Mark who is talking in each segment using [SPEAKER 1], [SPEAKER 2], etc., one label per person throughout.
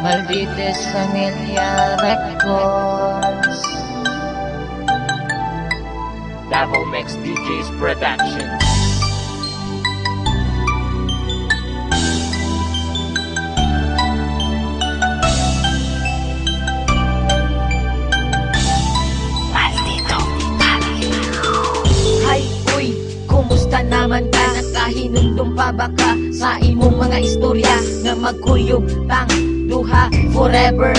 [SPEAKER 1] Maldites Familia Records.
[SPEAKER 2] Davao Mix DJs Productions.
[SPEAKER 1] Hay, uy, kumusta naman ka? Nakahinundong pa ba ka sa imong mga istorya nga magkuyog tang duha forever?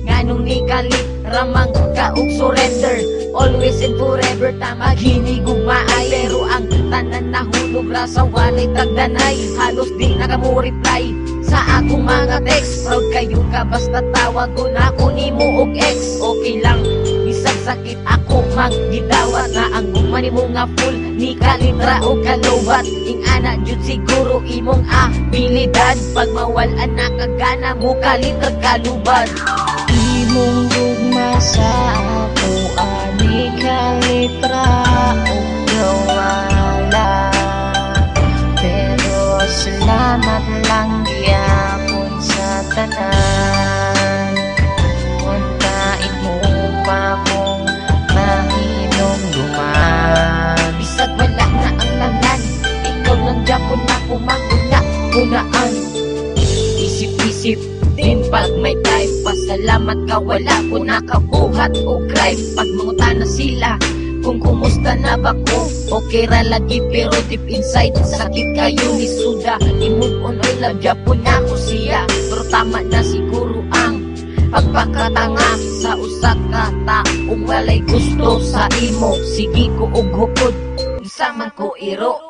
[SPEAKER 1] Nganong ni kalit ramang ka og surrender? Always and forever ta maghinigugmaay, pero ang tanan nahulog ra sa walay tagdanay. Halos di nakamureply sa akong mga text. Proud kayo ka basta tawag ko na ako nimo og ex. Okay lang bisag sakit ako maggidawat na ang gumani mo nga full ni kalitra o kalobat. Ing ana jud siguro imong abilidad, pag mawalan na kagana mo kalitra kalubad.
[SPEAKER 3] Imong gugma sa ako ani kalitra o gawala, pero salamat lang gyapon sa tanan. Untain mo pa kung mahinom duman.
[SPEAKER 1] Bisag wala na ang tanan, ikaw lang gyapon ako mahuna-hunaan. Isip-isip din pag may time, pasalamat ka wala ko nakabuhat o crime. Pag mangutana sila kung kumusta na ba ko, okay ra lagi pero deep inside sakit kayo ni suda. I-move on or love Japon na ko siya, pero tama na siguro ang pagpakatanga sa usa ka taong walay gusto sa imo. Sige ko og hukod sa man ko iro.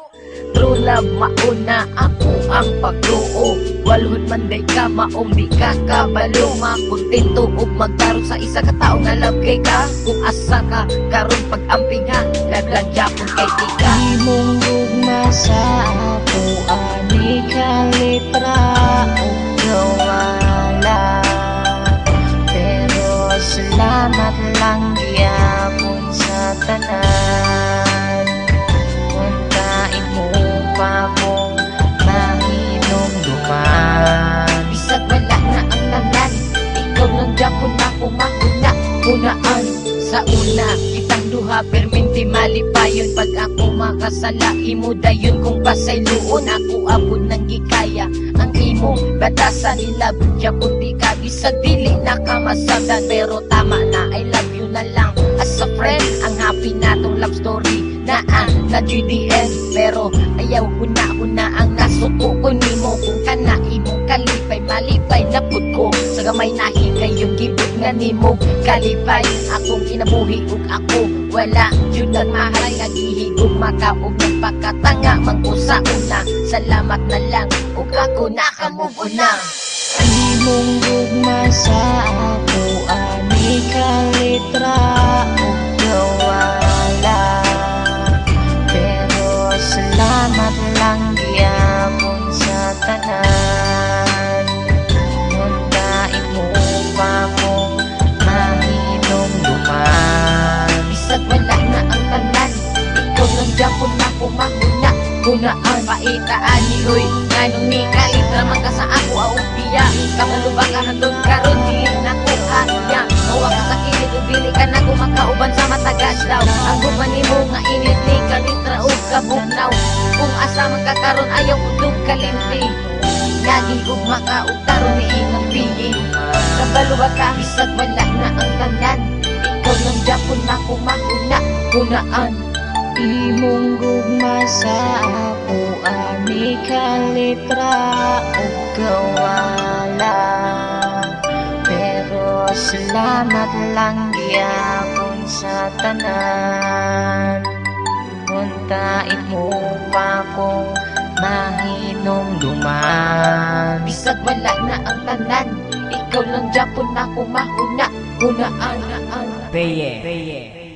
[SPEAKER 1] True love mauna ako ang pagtuo, walhon man day ka maong di ka kabalo. Makontento og magtarong sa isa ka tao nga love kay ka. Kung asa ka karon pag-amping ha, laglag Japon kay tika.
[SPEAKER 3] Imong gugma sa ako ani kalitra o gawala, pero salamat lang gyapon sa tanan. Untain mo pa kung mahinom duman.
[SPEAKER 1] Bisag wala na ang tanan, ikaw lang Japon ako mahuna-hunaan. Sa una kitang duha perminti malipayon, pag ako makasala imo dayon kung pasayloon. Ako abot ng gikaya ang imo batasan nila Japon di ka bisag dili nakamasabdan, pero tama na I love you na lang as a friend. Ang happy natong love story na na GDN, pero ayaw huna-huna ang nasuko ko nimo. Kung kana imong kalipay malipay napud ko sa gamay nahi kayong gibot nga nimo kalipay. Akong kinabuhi ug ako wala jud ang mahal nga gihigog maka ug nagpakatanga man ko sa una. Salamat na lang ug ako nakamove on na.
[SPEAKER 3] Imong gugma sa ako ani kalitra o gawala, pero salamat lang gyapon sa tanan. Untain mo pa kung mahinom duman.
[SPEAKER 1] Bisag wala na ang tanan, ikaw lang Japon ako mahuna-hunaan. Paitaan ni Hoy, nganong ni kalitra man ka sa ako aupiya. Kamalubang ka handon karon dili na ko kanya. Mawa ka sa kilid ug dili ka na kumakauban sa matagas daw. Ang guban nimo nga init ni kalitra ug kabugnaw. Kung asa man ka karon ayaw udog kalimti, lagi gugma ka ug karon ni inang piyi. Kabalo ba ka? Bisag wala na ang tanan, ikaw lang Japon ako mahuna-hunaan.
[SPEAKER 3] Imong gugma sa ako ani kalitra o gawala, pero salamat lang gyapon sa tanan. Untain mo pa kung mahinom duman.
[SPEAKER 1] Bisag wala na ang tanan, ikaw lang Japon ako mahuna-hunaan.
[SPEAKER 2] Peye.